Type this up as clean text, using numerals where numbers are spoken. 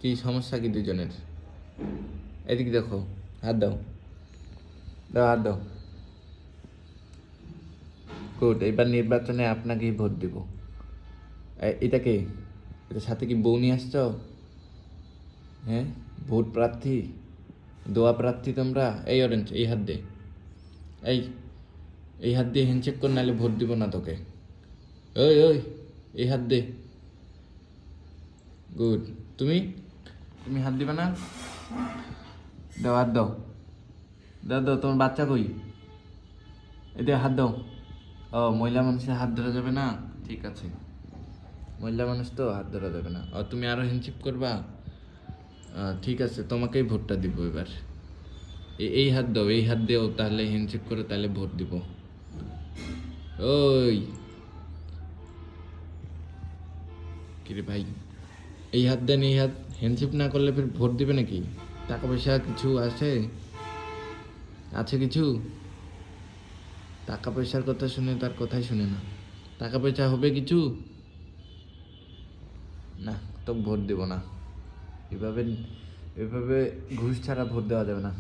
কি সমস্যা কি দুজনের? এদিকে দেখো, হাত দাও, হাত দাও। গুড, এবার নির্বাচনে আপনাকেই ভোট দিব। এটা কে? এটার সাথে কি বউ নিয়ে আসছো? হ্যাঁ, ভোট প্রার্থী, দোয়া প্রার্থী তোমরা। এই অরেঞ্জ, এই হাত দে, এই এই হাত দিয়ে হ্যান্ডশেক কর, নাহলে ভোট দিব না তোকে। ওই ওই, এই হাত দে। গুড। তুমি তুমি হাত দিবে না? দাও, হাত দাও, দাও দাও। তোমার বাচ্চা কই? এতে হাত দাও। ও, মহিলা মানুষের হাত ধরা যাবে না? ঠিক আছে, মহিলা মানুষ তো হাত ধরা যাবে না। ও, তুমি আরো হ্যান্ডশেক করবা? ঠিক আছে, তোমাকেই ভোটটা দিব এবার। এই হাত দাও, এই হাত দিও, তাহলে হ্যান্ডশেক করে, তাহলে ভোট দিব। ওই কিরে ভাই, এই হাত দেন, এই হাত। হ্যান্ডশেক না করলে ফের ভোট দিবে নাকি? টাকা পয়সা কিছু আছে? আছে কিছু? টাকা পয়সার কথা শুনে তার কথাই শুনে না। টাকা পয়সা হবে কিছু? না, তো ভোট দেব না। এভাবে এভাবে ঘুষ ছাড়া ভোট দেওয়া যাবে না।